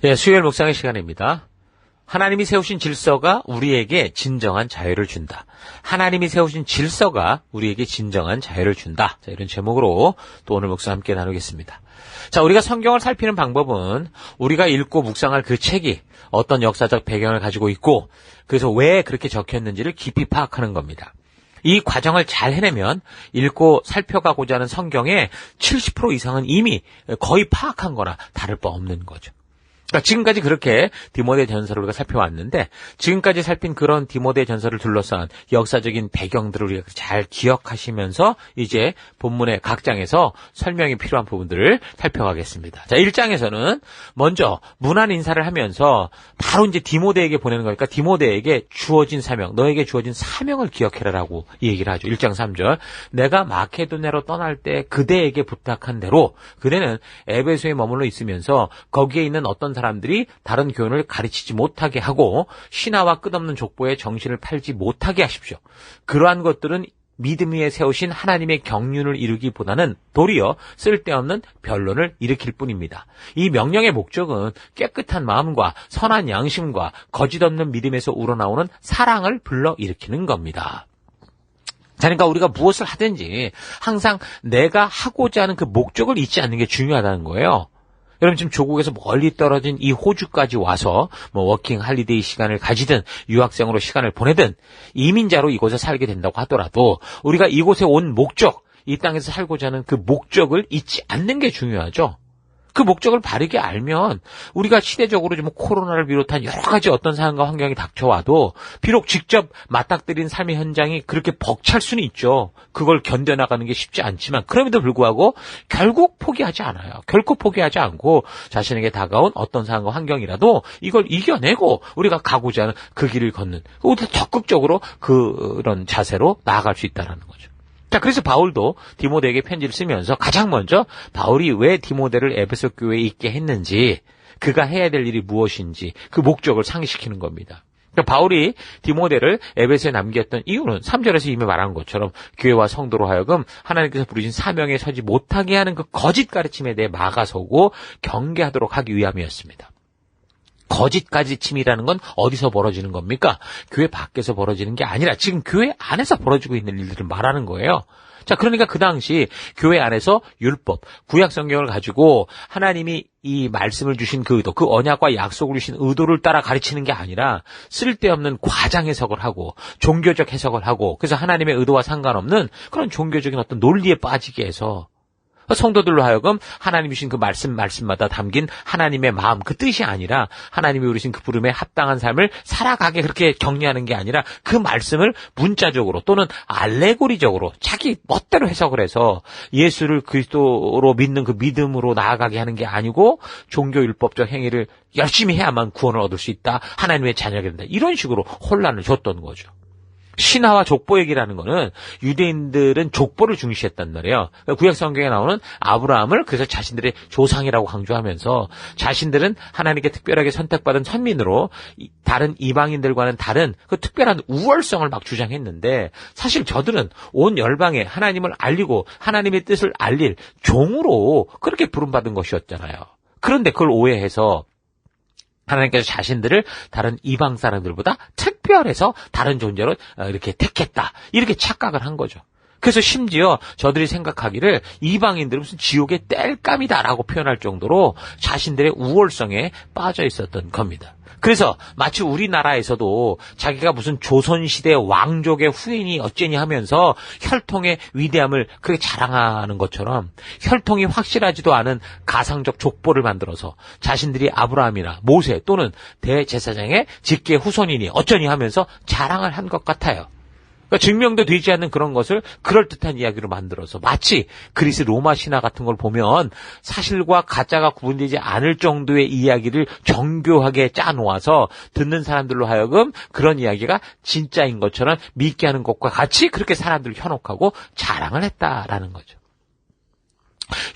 예, 수요일 묵상의 시간입니다. 하나님이 세우신 질서가 우리에게 진정한 자유를 준다. 하나님이 세우신 질서가 우리에게 진정한 자유를 준다. 자, 이런 제목으로 또 오늘 묵상 함께 나누겠습니다. 자, 우리가 성경을 살피는 방법은 우리가 읽고 묵상할 그 책이 어떤 역사적 배경을 가지고 있고 그래서 왜 그렇게 적혔는지를 깊이 파악하는 겁니다. 이 과정을 잘 해내면 읽고 살펴가고자 하는 성경의 70% 이상은 이미 거의 파악한 거나 다를 바 없는 거죠. 그러니까 지금까지 그렇게 디모데 전서를 우리가 살펴왔는데 지금까지 살핀 그런 디모데 전서를 둘러싼 역사적인 배경들을 우리가 잘 기억하시면서 이제 본문의 각 장에서 설명이 필요한 부분들을 살펴가겠습니다. 자, 1장에서는 먼저 문안 인사를 하면서 바로 이제 디모데에게 보내는 거니까 디모데에게 주어진 사명, 너에게 주어진 사명을 기억해라라고 이 얘기를 하죠. 1장 3절. 내가 마케도냐로 떠날 때 그대에게 부탁한 대로 그대는 에베소에 머물러 있으면서 거기에 있는 어떤 사람들이 다른 교훈을 가르치지 못하게 하고 신화와 끝없는 족보에 정신을 팔지 못하게 하십시오. 그러한 것들은 믿음 위에 세우신 하나님의 경륜을 이루기보다는 도리어 쓸데없는 변론을 일으킬 뿐입니다. 이 명령의 목적은 깨끗한 마음과 선한 양심과 거짓 없는 믿음에서 우러나오는 사랑을 불러일으키는 겁니다. 자, 그러니까 우리가 무엇을 하든지 항상 내가 하고자 하는 그 목적을 잊지 않는 게 중요하다는 거예요. 여러분 지금 조국에서 멀리 떨어진 이 호주까지 와서 워킹 할리데이 시간을 가지든 유학생으로 시간을 보내든 이민자로 이곳에 살게 된다고 하더라도 우리가 이곳에 온 목적, 이 땅에서 살고자 하는 그 목적을 잊지 않는 게 중요하죠. 그 목적을 바르게 알면 우리가 시대적으로 좀 코로나를 비롯한 여러 가지 어떤 상황과 환경이 닥쳐와도 비록 직접 맞닥뜨린 삶의 현장이 그렇게 벅찰 수는 있죠. 그걸 견뎌나가는 게 쉽지 않지만 그럼에도 불구하고 결국 포기하지 않아요. 결코 포기하지 않고 자신에게 다가온 어떤 상황과 환경이라도 이걸 이겨내고 우리가 가고자 하는 그 길을 걷는 우리가 적극적으로 그런 자세로 나아갈 수 있다는 거죠. 자, 그래서 바울도 디모데에게 편지를 쓰면서 가장 먼저 바울이 왜 디모데를 에베소 교회에 있게 했는지, 그가 해야 될 일이 무엇인지 그 목적을 상기시키는 겁니다. 그러니까 바울이 디모데를 에베소에 남겼던 이유는 3절에서 이미 말한 것처럼 교회와 성도로 하여금 하나님께서 부르신 사명에 서지 못하게 하는 그 거짓 가르침에 대해 막아서고 경계하도록 하기 위함이었습니다. 거짓 가르침이라는 건 어디서 벌어지는 겁니까? 교회 밖에서 벌어지는 게 아니라 지금 교회 안에서 벌어지고 있는 일들을 말하는 거예요. 자, 그러니까 그 당시 교회 안에서 율법, 구약 성경을 가지고 하나님이 이 말씀을 주신 그 의도, 그 언약과 약속을 주신 의도를 따라 가르치는 게 아니라 쓸데없는 과장 해석을 하고 종교적 해석을 하고 그래서 하나님의 의도와 상관없는 그런 종교적인 어떤 논리에 빠지게 해서 성도들로 하여금 하나님이 주신 그 말씀마다 담긴 하나님의 마음, 그 뜻이 아니라 하나님이 우리신 그 부름에 합당한 삶을 살아가게 그렇게 격려하는 게 아니라 그 말씀을 문자적으로 또는 알레고리적으로 자기 멋대로 해석을 해서 예수를 그리스도로 믿는 그 믿음으로 나아가게 하는 게 아니고 종교율법적 행위를 열심히 해야만 구원을 얻을 수 있다. 하나님의 자녀가 된다. 이런 식으로 혼란을 줬던 거죠. 신화와 족보 얘기라는 거는 유대인들은 족보를 중시했단 말이에요. 구약 성경에 나오는 아브라함을 그래서 자신들의 조상이라고 강조하면서 자신들은 하나님께 특별하게 선택받은 선민으로 다른 이방인들과는 다른 그 특별한 우월성을 막 주장했는데 사실 저들은 온 열방에 하나님을 알리고 하나님의 뜻을 알릴 종으로 그렇게 부름받은 것이었잖아요. 그런데 그걸 오해해서 하나님께서 자신들을 다른 이방 사람들보다 특별해서 다른 존재로 이렇게 택했다. 이렇게 착각을 한 거죠. 그래서 심지어 저들이 생각하기를 이방인들은 무슨 지옥의 땔감이다라고 표현할 정도로 자신들의 우월성에 빠져 있었던 겁니다. 그래서 마치 우리나라에서도 자기가 무슨 조선시대 왕족의 후예니 어째니 하면서 혈통의 위대함을 그렇게 자랑하는 것처럼 혈통이 확실하지도 않은 가상적 족보를 만들어서 자신들이 아브라함이나 모세 또는 대제사장의 직계 후손이니 어쩌니 하면서 자랑을 한 것 같아요. 그러니까 증명도 되지 않는 그런 것을 그럴듯한 이야기로 만들어서 마치 그리스 로마 신화 같은 걸 보면 사실과 가짜가 구분되지 않을 정도의 이야기를 정교하게 짜놓아서 듣는 사람들로 하여금 그런 이야기가 진짜인 것처럼 믿게 하는 것과 같이 그렇게 사람들을 현혹하고 자랑을 했다라는 거죠.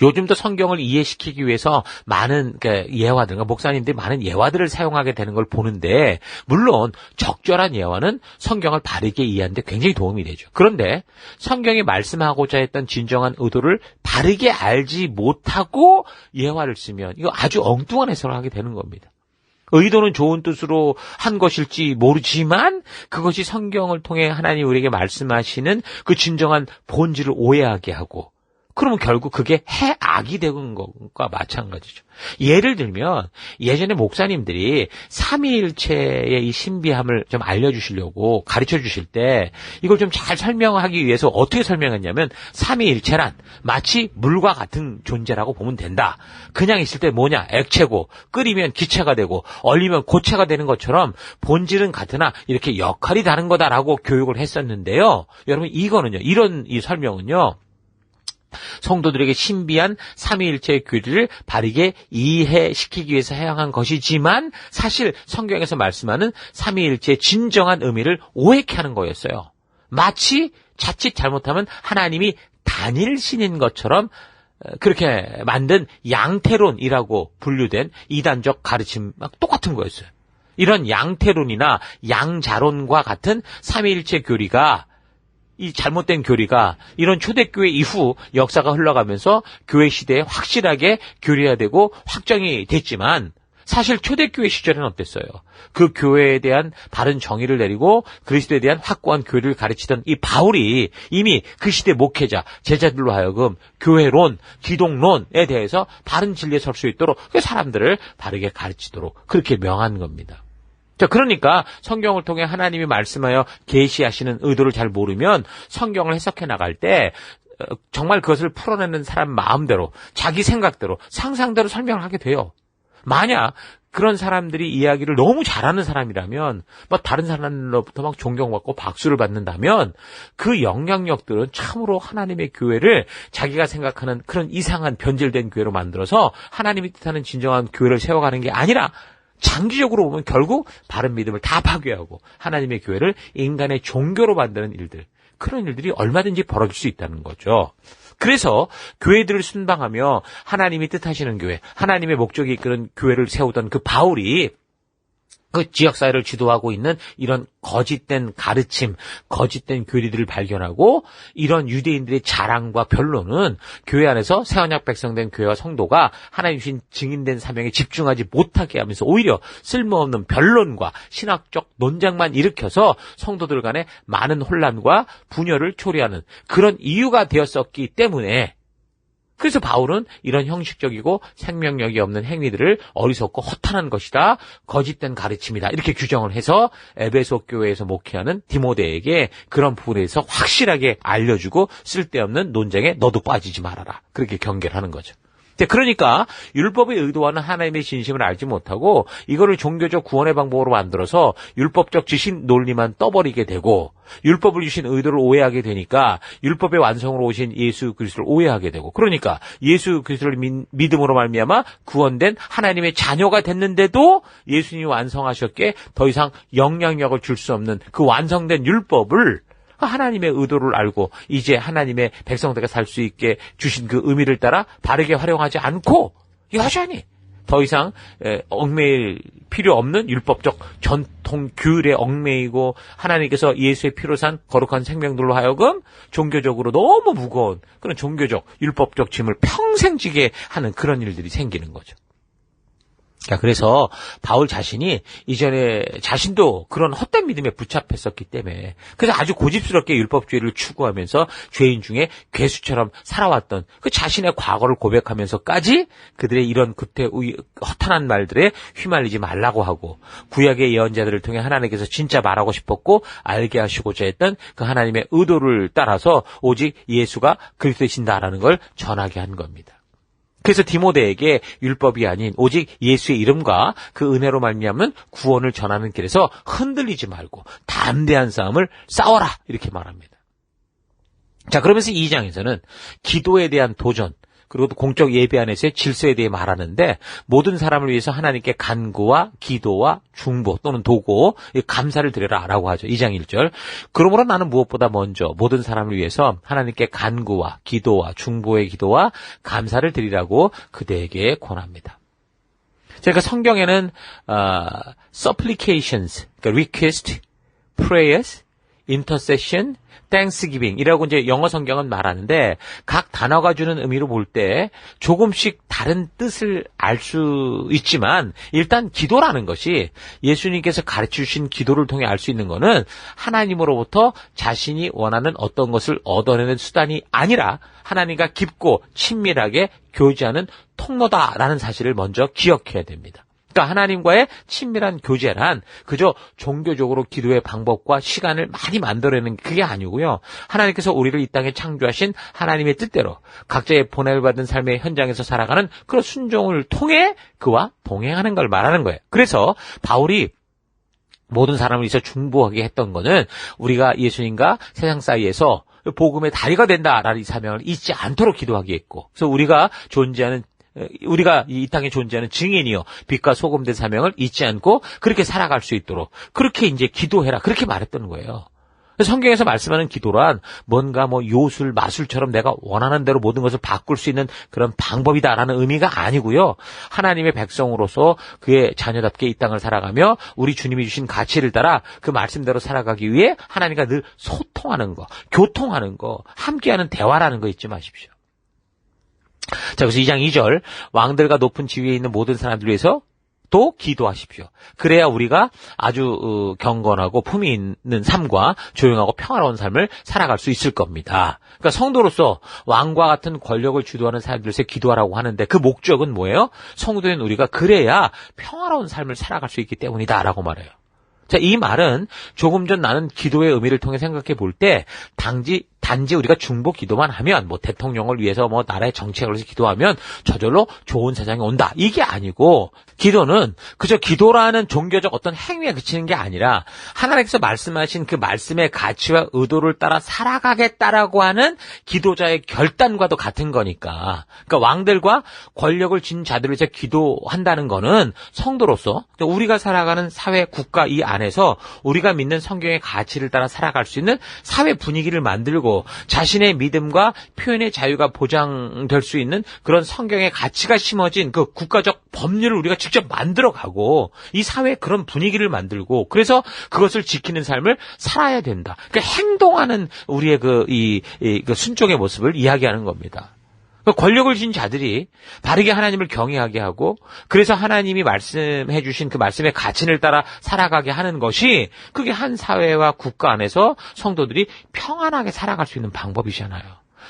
요즘도 성경을 이해시키기 위해서 많은 예화들, 목사님들이 많은 예화들을 사용하게 되는 걸 보는데 물론 적절한 예화는 성경을 바르게 이해하는 데 굉장히 도움이 되죠. 그런데 성경이 말씀하고자 했던 진정한 의도를 바르게 알지 못하고 예화를 쓰면 이거 아주 엉뚱한 해석을 하게 되는 겁니다. 의도는 좋은 뜻으로 한 것일지 모르지만 그것이 성경을 통해 하나님 우리에게 말씀하시는 그 진정한 본질을 오해하게 하고, 그러면 결국 그게 해악이 되는 것과 마찬가지죠. 예를 들면 예전에 목사님들이 삼위일체의 이 신비함을 좀 알려주시려고 가르쳐 주실 때 이걸 좀 잘 설명하기 위해서 어떻게 설명했냐면, 삼위일체란 마치 물과 같은 존재라고 보면 된다. 그냥 있을 때 뭐냐, 액체고 끓이면 기체가 되고 얼리면 고체가 되는 것처럼 본질은 같으나 이렇게 역할이 다른 거다라고 교육을 했었는데요. 여러분, 이거는요, 이런 이 설명은요, 성도들에게 신비한 삼위일체의 교리를 바르게 이해시키기 위해서 사용한 것이지만 사실 성경에서 말씀하는 삼위일체의 진정한 의미를 오해케 하는 거였어요. 마치 자칫 잘못하면 하나님이 단일신인 것처럼 그렇게 만든 양태론이라고 분류된 이단적 가르침과 똑같은 거였어요. 이런 양태론이나 양자론과 같은 삼위일체 교리가, 이 잘못된 교리가 이런 초대교회 이후 역사가 흘러가면서 교회 시대에 확실하게 교리화되고 확정이 됐지만, 사실 초대교회 시절은 어땠어요? 그 교회에 대한 바른 정의를 내리고 그리스도에 대한 확고한 교리를 가르치던 이 바울이 이미 그 시대 목회자, 제자들로 하여금 교회론, 기독론에 대해서 바른 진리에 설 수 있도록 그 사람들을 바르게 가르치도록 그렇게 명한 겁니다. 자, 그러니까 성경을 통해 하나님이 말씀하여 계시하시는 의도를 잘 모르면 성경을 해석해 나갈 때 정말 그것을 풀어내는 사람 마음대로, 자기 생각대로, 상상대로 설명을 하게 돼요. 만약 그런 사람들이 이야기를 너무 잘하는 사람이라면, 막 다른 사람들로부터 막 존경받고 박수를 받는다면, 그 영향력들은 참으로 하나님의 교회를 자기가 생각하는 그런 이상한 변질된 교회로 만들어서 하나님이 뜻하는 진정한 교회를 세워가는 게 아니라, 장기적으로 보면 결국 바른 믿음을 다 파괴하고 하나님의 교회를 인간의 종교로 만드는 일들, 그런 일들이 얼마든지 벌어질 수 있다는 거죠. 그래서 교회들을 순방하며 하나님이 뜻하시는 교회, 하나님의 목적이 이끄는 교회를 세우던 그 바울이 그 지역사회를 지도하고 있는 이런 거짓된 가르침, 거짓된 교리들을 발견하고, 이런 유대인들의 자랑과 변론은 교회 안에서 새 언약 백성된 교회와 성도가 하나님 주신 증인된 사명에 집중하지 못하게 하면서 오히려 쓸모없는 변론과 신학적 논쟁만 일으켜서 성도들 간에 많은 혼란과 분열을 초래하는 그런 이유가 되었었기 때문에, 그래서 바울은 이런 형식적이고 생명력이 없는 행위들을 어리석고 허탄한 것이다, 거짓된 가르침이다, 이렇게 규정을 해서 에베소 교회에서 목회하는 디모데에게 그런 부분에서 확실하게 알려주고 쓸데없는 논쟁에 너도 빠지지 말아라, 그렇게 경계를 하는 거죠. 그러니까 율법의 의도와는 하나님의 진심을 알지 못하고 이거를 종교적 구원의 방법으로 만들어서 율법적 지식 논리만 떠버리게 되고, 율법을 주신 의도를 오해하게 되니까 율법의 완성으로 오신 예수 그리스도를 오해하게 되고, 그러니까 예수 그리스도를 믿음으로 말미암아 구원된 하나님의 자녀가 됐는데도 예수님이 완성하셨기에 더 이상 영향력을 줄 수 없는 그 완성된 율법을 하나님의 의도를 알고 이제 하나님의 백성들과 살 수 있게 주신 그 의미를 따라 바르게 활용하지 않고 여전히 더 이상 얽매일 필요 없는 율법적 전통 규율에 얽매이고, 하나님께서 예수의 피로 산 거룩한 생명들로 하여금 종교적으로 너무 무거운 그런 종교적 율법적 짐을 평생 지게 하는 그런 일들이 생기는 거죠. 그래서 바울 자신이 이전에 자신도 그런 헛된 믿음에 붙잡혔었기 때문에, 그래서 아주 고집스럽게 율법주의를 추구하면서 죄인 중에 괴수처럼 살아왔던 그 자신의 과거를 고백하면서까지 그들의 이런 허탄한 말들에 휘말리지 말라고 하고, 구약의 예언자들을 통해 하나님께서 진짜 말하고 싶었고 알게 하시고자 했던 그 하나님의 의도를 따라서 오직 예수가 그리스도이신다라는 걸 전하게 한 겁니다. 그래서 디모데에게 율법이 아닌 오직 예수의 이름과 그 은혜로 말미암은 구원을 전하는 길에서 흔들리지 말고 담대한 싸움을 싸워라, 이렇게 말합니다. 자, 그러면서 2장에서는 기도에 대한 도전, 그리고 또 공적 예배 안에서의 질서에 대해 말하는데, 모든 사람을 위해서 하나님께 간구와 기도와 중보 또는 도고, 감사를 드려라 라고 하죠. 2장 1절. 그러므로 나는 무엇보다 먼저 모든 사람을 위해서 하나님께 간구와 기도와 중보의 기도와 감사를 드리라고 그대에게 권합니다. 그러니까 성경에는 supplications, 그러니까 request, prayers, intercession, thanksgiving이라고 이제 영어 성경은 말하는데 각 단어가 주는 의미로 볼 때 조금씩 다른 뜻을 알 수 있지만 일단 기도라는 것이 예수님께서 가르쳐 주신 기도를 통해 알 수 있는 거는 하나님으로부터 자신이 원하는 어떤 것을 얻어내는 수단이 아니라 하나님과 깊고 친밀하게 교제하는 통로다라는 사실을 먼저 기억해야 됩니다. 그러니까 하나님과의 친밀한 교제란 그저 종교적으로 기도의 방법과 시간을 많이 만들어내는 그게 아니고요. 하나님께서 우리를 이 땅에 창조하신 하나님의 뜻대로 각자의 보냄을 받은 삶의 현장에서 살아가는 그런 순종을 통해 그와 동행하는 걸 말하는 거예요. 그래서 바울이 모든 사람을 위해서 중보하게 했던 거는 우리가 예수님과 세상 사이에서 복음의 다리가 된다라는 이 사명을 잊지 않도록 기도하게 했고, 그래서 우리가 이 땅에 존재하는 증인이요 빛과 소금 된 사명을 잊지 않고 그렇게 살아갈 수 있도록 그렇게 이제 기도해라 그렇게 말했던 거예요. 성경에서 말씀하는 기도란 뭔가 요술 마술처럼 내가 원하는 대로 모든 것을 바꿀 수 있는 그런 방법이다라는 의미가 아니고요. 하나님의 백성으로서 그의 자녀답게 이 땅을 살아가며 우리 주님이 주신 가치를 따라 그 말씀대로 살아가기 위해 하나님과 늘 소통하는 거, 교통하는 거, 함께하는 대화라는 거 잊지 마십시오. 자, 그래서 2장 2절 왕들과 높은 지위에 있는 모든 사람들 위해서 또 기도하십시오. 그래야 우리가 아주 경건하고 품위 있는 삶과 조용하고 평화로운 삶을 살아갈 수 있을 겁니다. 그러니까 성도로서 왕과 같은 권력을 주도하는 사람들에게 기도하라고 하는데 그 목적은 뭐예요? 성도인 우리가 그래야 평화로운 삶을 살아갈 수 있기 때문이다라고 말해요. 자, 이 말은 조금 전 나는 기도의 의미를 통해 생각해 볼 때 단지 우리가 중보 기도만 하면 대통령을 위해서 나라의 정책을 위해서 기도하면 저절로 좋은 세상이 온다. 이게 아니고 기도는 그저 기도라는 종교적 어떤 행위에 그치는 게 아니라 하나님께서 말씀하신 그 말씀의 가치와 의도를 따라 살아가겠다라고 하는 기도자의 결단과도 같은 거니까. 그러니까 왕들과 권력을 쥔 자들을 위해서 기도한다는 거는 성도로서 우리가 살아가는 사회, 국가 이 안에서 우리가 믿는 성경의 가치를 따라 살아갈 수 있는 사회 분위기를 만들고 자신의 믿음과 표현의 자유가 보장될 수 있는 그런 성경의 가치가 심어진 그 국가적 법률을 우리가 직접 만들어가고 이 사회에 그런 분위기를 만들고 그래서 그것을 지키는 삶을 살아야 된다. 그러니까 행동하는 우리의 그 순종의 모습을 이야기하는 겁니다. 권력을 쥔 자들이 바르게 하나님을 경외하게 하고 그래서 하나님이 말씀해 주신 그 말씀의 가치를 따라 살아가게 하는 것이 그게 한 사회와 국가 안에서 성도들이 평안하게 살아갈 수 있는 방법이잖아요.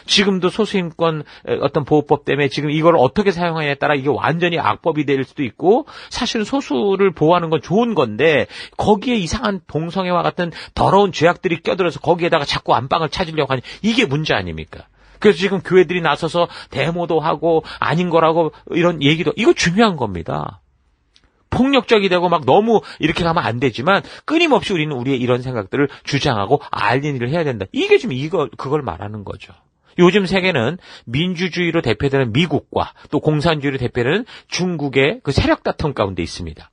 지금도 소수인권 어떤 보호법 때문에 지금 이걸 어떻게 사용하냐에 따라 이게 완전히 악법이 될 수도 있고 사실은 소수를 보호하는 건 좋은 건데 거기에 이상한 동성애와 같은 더러운 죄악들이 껴들어서 거기에다가 자꾸 안방을 찾으려고 하니 이게 문제 아닙니까? 그래서 지금 교회들이 나서서 데모도 하고 아닌 거라고 이런 얘기도 이거 중요한 겁니다. 폭력적이 되고 너무 이렇게 가면 안 되지만 끊임없이 우리는 우리의 이런 생각들을 주장하고 알리는 일을 해야 된다. 이게 지금 그걸 말하는 거죠. 요즘 세계는 민주주의로 대표되는 미국과 또 공산주의로 대표되는 중국의 그 세력 다툼 가운데 있습니다.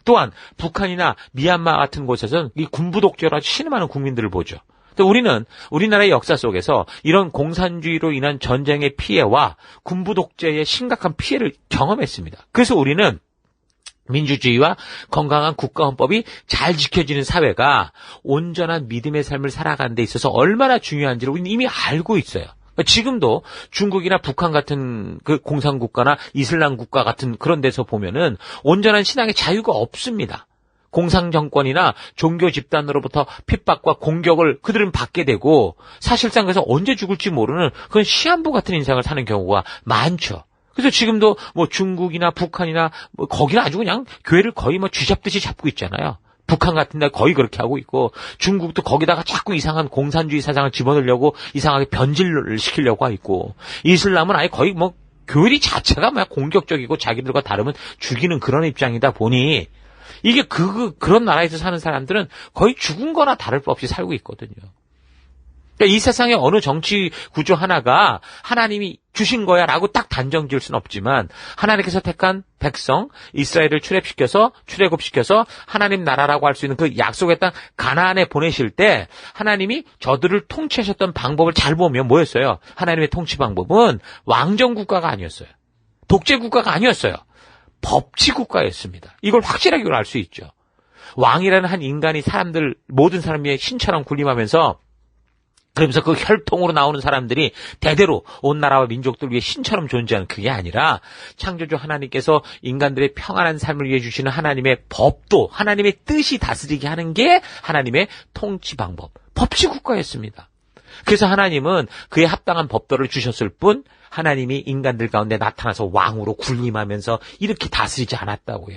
또한 북한이나 미얀마 같은 곳에서는 이 군부 독재로 신음하는 국민들을 보죠. 우리는 우리나라의 역사 속에서 이런 공산주의로 인한 전쟁의 피해와 군부 독재의 심각한 피해를 경험했습니다. 그래서 우리는 민주주의와 건강한 국가헌법이 잘 지켜지는 사회가 온전한 믿음의 삶을 살아가는 데 있어서 얼마나 중요한지를 우리는 이미 알고 있어요. 지금도 중국이나 북한 같은 그 공산국가나 이슬람 국가 같은 그런 데서 보면은 온전한 신앙의 자유가 없습니다. 공산정권이나 종교 집단으로부터 핍박과 공격을 그들은 받게 되고 사실상 그래서 언제 죽을지 모르는 그런 시한부 같은 인생을 사는 경우가 많죠. 그래서 지금도 중국이나 북한이나 거기는 아주 그냥 교회를 거의 쥐잡듯이 잡고 있잖아요. 북한 같은 데 거의 그렇게 하고 있고 중국도 거기다가 자꾸 이상한 공산주의 사상을 집어넣으려고 이상하게 변질을 시키려고 하고 있고 이슬람은 아예 거의 교리 자체가 공격적이고 자기들과 다르면 죽이는 그런 입장이다 보니 이게 그런 나라에서 사는 사람들은 거의 죽은 거나 다를 바 없이 살고 있거든요. 그러니까 이 세상의 어느 정치 구조 하나가 하나님이 주신 거야 라고 딱 단정 지을 수는 없지만 하나님께서 택한 백성 이스라엘을 출애굽시켜서 하나님 나라라고 할 수 있는 그 약속의 땅 가나안에 보내실 때 하나님이 저들을 통치하셨던 방법을 잘 보면 뭐였어요? 하나님의 통치 방법은 왕정 국가가 아니었어요. 독재 국가가 아니었어요. 법치 국가였습니다. 이걸 확실하게 알 수 있죠. 왕이라는 한 인간이 모든 사람의 신처럼 군림하면서 그러면서 그 혈통으로 나오는 사람들이 대대로 온 나라와 민족들 위해 신처럼 존재하는 그게 아니라 창조주 하나님께서 인간들의 평안한 삶을 위해 주시는 하나님의 법도 하나님의 뜻이 다스리게 하는 게 하나님의 통치 방법, 법치국가였습니다. 그래서 하나님은 그에 합당한 법도를 주셨을 뿐 하나님이 인간들 가운데 나타나서 왕으로 군림하면서 이렇게 다스리지 않았다고요.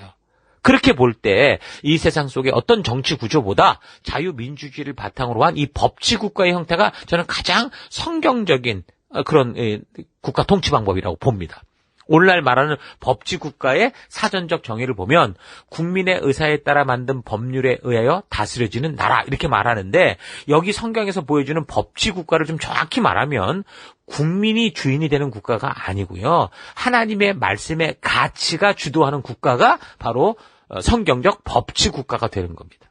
그렇게 볼 때 이 세상 속에 어떤 정치 구조보다 자유민주주의를 바탕으로 한 이 법치국가의 형태가 저는 가장 성경적인 그런 국가 통치 방법이라고 봅니다. 오늘날 말하는 법치국가의 사전적 정의를 보면 국민의 의사에 따라 만든 법률에 의하여 다스려지는 나라 이렇게 말하는데 여기 성경에서 보여주는 법치국가를 좀 정확히 말하면 국민이 주인이 되는 국가가 아니고요. 하나님의 말씀의 가치가 주도하는 국가가 바로 성경적 법치국가가 되는 겁니다.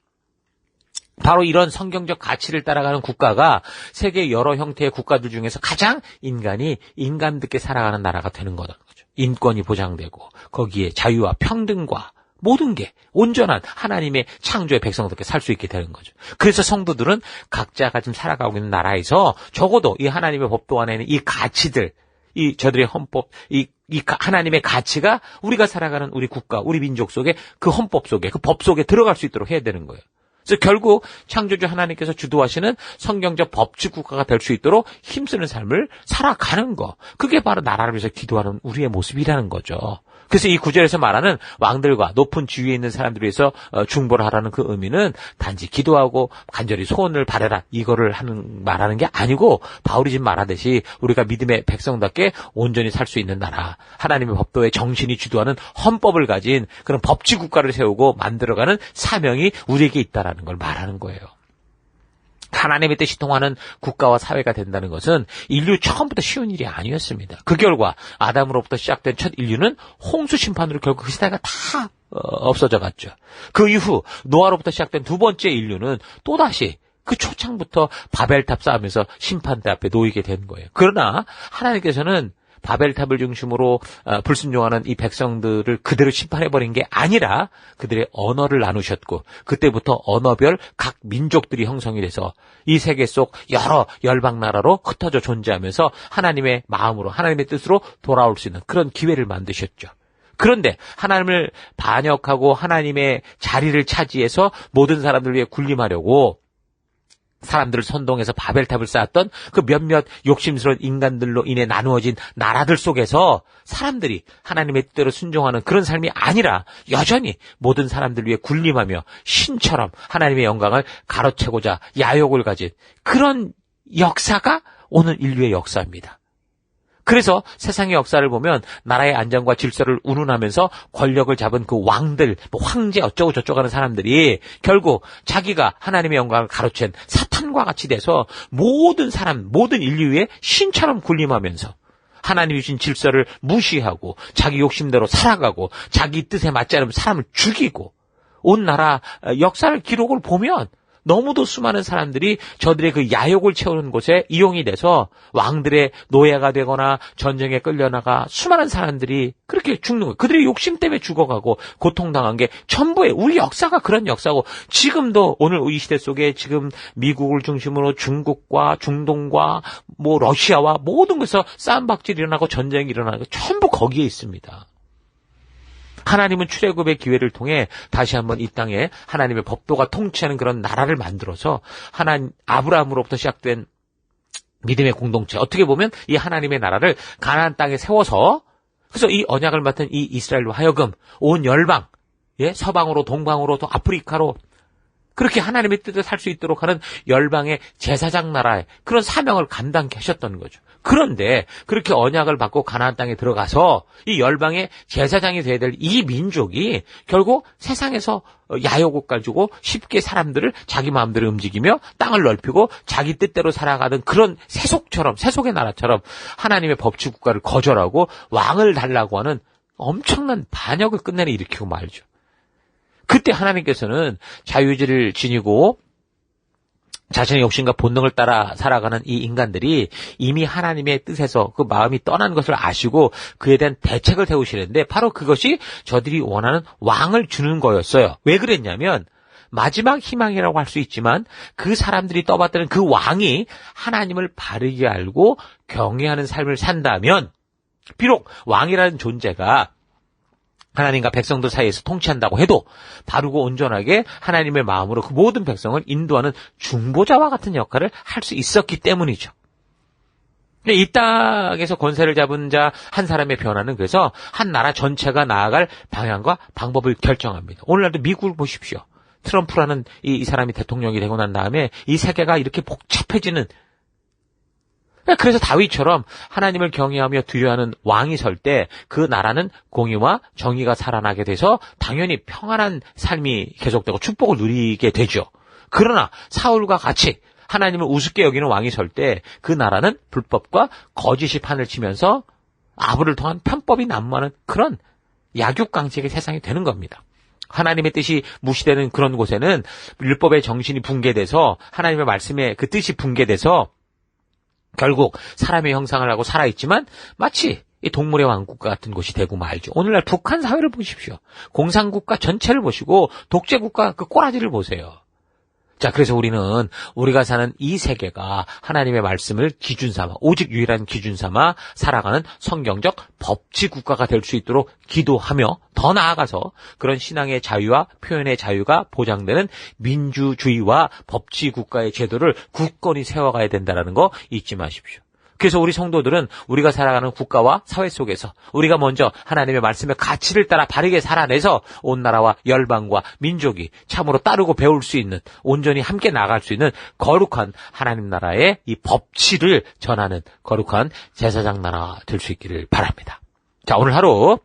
바로 이런 성경적 가치를 따라가는 국가가 세계 여러 형태의 국가들 중에서 가장 인간이 인간답게 살아가는 나라가 되는 거죠. 인권이 보장되고 거기에 자유와 평등과 모든 게 온전한 하나님의 창조의 백성답게 살 수 있게 되는 거죠. 그래서 성도들은 각자가 지금 살아가고 있는 나라에서 적어도 이 하나님의 법도 안에는 이 가치들, 이 저들의 헌법, 이 하나님의 가치가 우리가 살아가는 우리 국가, 우리 민족 속에 그 헌법 속에, 그 법 속에 들어갈 수 있도록 해야 되는 거예요. 그래서 결국 창조주 하나님께서 주도하시는 성경적 법치국가가 될 수 있도록 힘쓰는 삶을 살아가는 거. 그게 바로 나라를 위해서 기도하는 우리의 모습이라는 거죠. 그래서 이 구절에서 말하는 왕들과 높은 지위에 있는 사람들을 위해서 중보를 하라는 그 의미는 단지 기도하고 간절히 소원을 바라라 이거를 말하는 게 아니고 바울이 지금 말하듯이 우리가 믿음의 백성답게 온전히 살 수 있는 나라, 하나님의 법도의 정신이 주도하는 헌법을 가진 그런 법치국가를 세우고 만들어가는 사명이 우리에게 있다라는 걸 말하는 거예요. 하나님의 뜻이 통하는 국가와 사회가 된다는 것은 인류 처음부터 쉬운 일이 아니었습니다. 그 결과 아담으로부터 시작된 첫 인류는 홍수 심판으로 결국 그 시대가 다 없어져 갔죠. 그 이후 노아로부터 시작된 두 번째 인류는 또다시 그 초창부터 바벨탑 쌓으면서 심판대 앞에 놓이게 된 거예요. 그러나 하나님께서는 바벨탑을 중심으로 불순종하는 이 백성들을 그대로 심판해버린 게 아니라 그들의 언어를 나누셨고 그때부터 언어별 각 민족들이 형성이 돼서 이 세계 속 여러 열방 나라로 흩어져 존재하면서 하나님의 마음으로 하나님의 뜻으로 돌아올 수 있는 그런 기회를 만드셨죠. 그런데 하나님을 반역하고 하나님의 자리를 차지해서 모든 사람들 위해 군림하려고 사람들을 선동해서 바벨탑을 쌓았던 그 몇몇 욕심스러운 인간들로 인해 나누어진 나라들 속에서 사람들이 하나님의 뜻대로 순종하는 그런 삶이 아니라 여전히 모든 사람들 위해 군림하며 신처럼 하나님의 영광을 가로채고자 야욕을 가진 그런 역사가 오늘 인류의 역사입니다. 그래서 세상의 역사를 보면 나라의 안정과 질서를 운운하면서 권력을 잡은 그 왕들, 황제 어쩌고 저쩌고 하는 사람들이 결국 자기가 하나님의 영광을 가로챈 사탄과 같이 돼서 모든 사람, 모든 인류의 신처럼 군림하면서 하나님이 주신 질서를 무시하고 자기 욕심대로 살아가고 자기 뜻에 맞지 않으면 사람을 죽이고 온 나라 역사를 기록을 보면 너무도 수많은 사람들이 저들의 그 야욕을 채우는 곳에 이용이 돼서 왕들의 노예가 되거나 전쟁에 끌려나가 수많은 사람들이 그렇게 죽는 거예요. 그들의 욕심 때문에 죽어가고 고통당한 게 전부의 우리 역사가 그런 역사고 지금도 오늘 이 시대 속에 지금 미국을 중심으로 중국과 중동과 러시아와 모든 곳에서 싸움박질이 일어나고 전쟁이 일어나고 전부 거기에 있습니다. 하나님은 출애굽의 기회를 통해 다시 한번 이 땅에 하나님의 법도가 통치하는 그런 나라를 만들어서 아브라함으로부터 시작된 믿음의 공동체, 어떻게 보면 이 하나님의 나라를 가나안 땅에 세워서 그래서 이 언약을 맡은 이 이스라엘로 하여금 온 열방, 서방으로 동방으로 또 아프리카로 그렇게 하나님의 뜻을 살 수 있도록 하는 열방의 제사장 나라의 그런 사명을 감당케 하셨던 거죠. 그런데 그렇게 언약을 받고 가나안 땅에 들어가서 이 열방의 제사장이 돼야 될 이 민족이 결국 세상에서 야욕을 가지고 쉽게 사람들을 자기 마음대로 움직이며 땅을 넓히고 자기 뜻대로 살아가는 그런 세속의 나라처럼 하나님의 법치국가를 거절하고 왕을 달라고 하는 엄청난 반역을 끝내는 일으키고 말죠. 그때 하나님께서는 자유의지를 지니고 자신의 욕심과 본능을 따라 살아가는 이 인간들이 이미 하나님의 뜻에서 그 마음이 떠난 것을 아시고 그에 대한 대책을 세우시는데 바로 그것이 저들이 원하는 왕을 주는 거였어요. 왜 그랬냐면 마지막 희망이라고 할 수 있지만 그 사람들이 떠받드는 그 왕이 하나님을 바르게 알고 경외하는 삶을 산다면 비록 왕이라는 존재가 하나님과 백성들 사이에서 통치한다고 해도 바르고 온전하게 하나님의 마음으로 그 모든 백성을 인도하는 중보자와 같은 역할을 할 수 있었기 때문이죠. 이 땅에서 권세를 잡은 자 한 사람의 변화는 그래서 한 나라 전체가 나아갈 방향과 방법을 결정합니다. 오늘날도 미국을 보십시오. 트럼프라는 이 사람이 대통령이 되고 난 다음에 이 세계가 이렇게 복잡해지는, 그래서 다윗처럼 하나님을 경외하며 두려워하는 왕이 설 때 그 나라는 공의와 정의가 살아나게 돼서 당연히 평안한 삶이 계속되고 축복을 누리게 되죠. 그러나 사울과 같이 하나님을 우습게 여기는 왕이 설 때 그 나라는 불법과 거짓이 판을 치면서 아부를 통한 편법이 난무하는 그런 약육강식의 세상이 되는 겁니다. 하나님의 뜻이 무시되는 그런 곳에는 율법의 정신이 붕괴돼서 하나님의 말씀의 그 뜻이 붕괴돼서 결국 사람의 형상을 하고 살아있지만 마치 이 동물의 왕국 같은 곳이 되고 말죠. 오늘날 북한 사회를 보십시오. 공산국가 전체를 보시고 독재국가 그 꼬라지를 보세요. 자, 그래서 우리가 사는 이 세계가 하나님의 말씀을 기준 삼아, 오직 유일한 기준 삼아 살아가는 성경적 법치 국가가 될 수 있도록 기도하며 더 나아가서 그런 신앙의 자유와 표현의 자유가 보장되는 민주주의와 법치 국가의 제도를 굳건히 세워가야 된다는 거 잊지 마십시오. 그래서 우리 성도들은 우리가 살아가는 국가와 사회 속에서 우리가 먼저 하나님의 말씀의 가치를 따라 바르게 살아내서 온 나라와 열방과 민족이 참으로 따르고 배울 수 있는, 온전히 함께 나아갈 수 있는 거룩한 하나님 나라의 이 법치를 전하는 거룩한 제사장 나라가 될 수 있기를 바랍니다. 자, 오늘 하루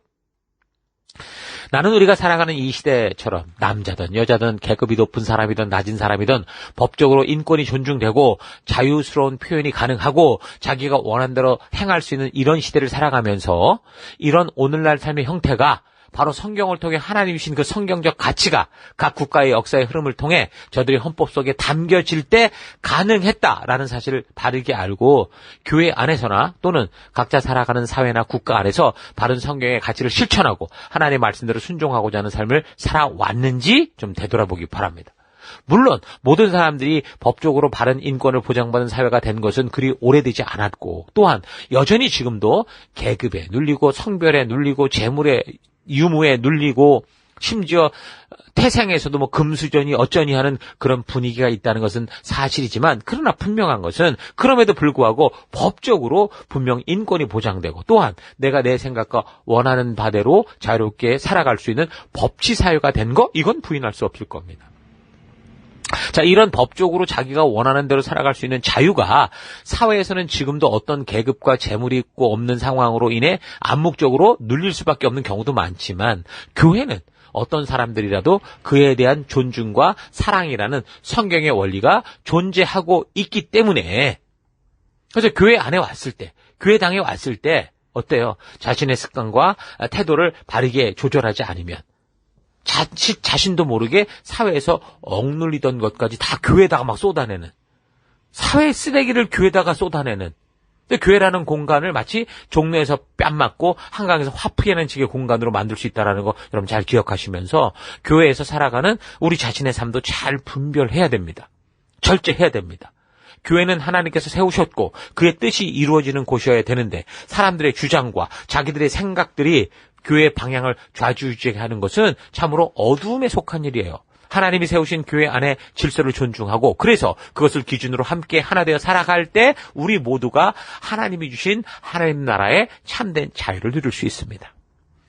나는 우리가 살아가는 이 시대처럼 남자든 여자든 계급이 높은 사람이든 낮은 사람이든 법적으로 인권이 존중되고 자유스러운 표현이 가능하고 자기가 원하는 대로 행할 수 있는 이런 시대를 살아가면서 이런 오늘날 삶의 형태가 바로 성경을 통해 하나님이 주신 그 성경적 가치가 각 국가의 역사의 흐름을 통해 저들의 헌법 속에 담겨질 때 가능했다라는 사실을 바르게 알고 교회 안에서나 또는 각자 살아가는 사회나 국가 안에서 바른 성경의 가치를 실천하고 하나님의 말씀대로 순종하고자 하는 삶을 살아왔는지 좀 되돌아보기 바랍니다. 물론 모든 사람들이 법적으로 바른 인권을 보장받은 사회가 된 것은 그리 오래되지 않았고 또한 여전히 지금도 계급에 눌리고 성별에 눌리고 재물에 유무에 눌리고 심지어 태생에서도 금수저니 어쩌니 하는 그런 분위기가 있다는 것은 사실이지만 그러나 분명한 것은 그럼에도 불구하고 법적으로 분명 인권이 보장되고 또한 내가 내 생각과 원하는 바대로 자유롭게 살아갈 수 있는 법치 사회가 된 거 이건 부인할 수 없을 겁니다. 자, 이런 법적으로 자기가 원하는 대로 살아갈 수 있는 자유가 사회에서는 지금도 어떤 계급과 재물이 있고 없는 상황으로 인해 암묵적으로 눌릴 수밖에 없는 경우도 많지만 교회는 어떤 사람들이라도 그에 대한 존중과 사랑이라는 성경의 원리가 존재하고 있기 때문에 그래서 교회 안에 왔을 때, 교회당에 왔을 때 어때요? 자신의 습관과 태도를 바르게 조절하지 않으면 자신도 모르게 사회에서 억눌리던 것까지 다 교회에다가 막 쏟아내는, 사회 쓰레기를 교회에다가 쏟아내는, 근데 교회라는 공간을 마치 종로에서 뺨 맞고 한강에서 화푸이하는 식의 공간으로 만들 수 있다는 거 여러분 잘 기억하시면서 교회에서 살아가는 우리 자신의 삶도 잘 분별해야 됩니다. 절제해야 됩니다. 교회는 하나님께서 세우셨고 그의 뜻이 이루어지는 곳이어야 되는데 사람들의 주장과 자기들의 생각들이 교회의 방향을 좌지우지하는 것은 참으로 어두움에 속한 일이에요. 하나님이 세우신 교회 안에 질서를 존중하고 그래서 그것을 기준으로 함께 하나 되어 살아갈 때 우리 모두가 하나님이 주신 하나님 나라의 참된 자유를 누릴 수 있습니다.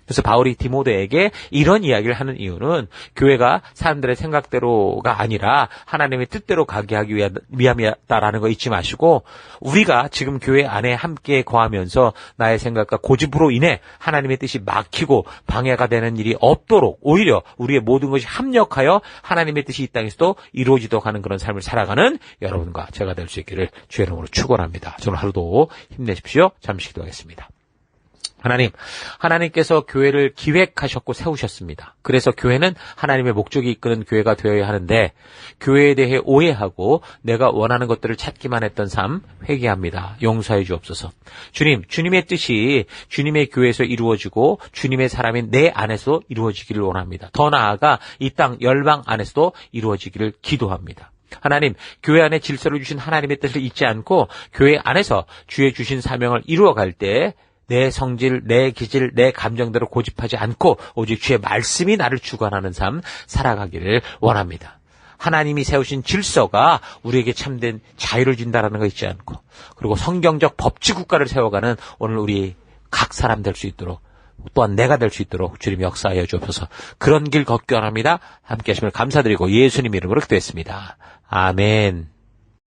그래서 바울이 디모데에게 이런 이야기를 하는 이유는 교회가 사람들의 생각대로가 아니라 하나님의 뜻대로 가게 하기 위함이다라는 거 잊지 마시고 우리가 지금 교회 안에 함께 거하면서 나의 생각과 고집으로 인해 하나님의 뜻이 막히고 방해가 되는 일이 없도록 오히려 우리의 모든 것이 합력하여 하나님의 뜻이 이 땅에서도 이루어지도록 하는 그런 삶을 살아가는 여러분과 제가 될 수 있기를 주의 이름으로 축원합니다. 오늘 하루도 힘내십시오. 잠시 기도하겠습니다. 하나님께서 교회를 기획하셨고 세우셨습니다. 그래서 교회는 하나님의 목적이 이끄는 교회가 되어야 하는데 교회에 대해 오해하고 내가 원하는 것들을 찾기만 했던 삶 회개합니다. 용서해 주옵소서. 주님의 뜻이 주님의 교회에서 이루어지고 주님의 사람인 내 안에서 이루어지기를 원합니다. 더 나아가 이 땅 열방 안에서도 이루어지기를 기도합니다. 하나님, 교회 안에 질서를 주신 하나님의 뜻을 잊지 않고 교회 안에서 주의 주신 사명을 이루어갈 때 내 성질, 내 기질, 내 감정대로 고집하지 않고 오직 주의 말씀이 나를 주관하는 삶 살아가기를 원합니다. 하나님이 세우신 질서가 우리에게 참된 자유를 준다라는 거 잊지 않고 그리고 성경적 법치 국가를 세워가는 오늘 우리 각 사람 될 수 있도록 또한 내가 될 수 있도록 주님 역사하여 주옵소서. 그런 길 걷기 원합니다. 함께 하심을 감사드리고 예수님 이름으로 기도했습니다. 아멘.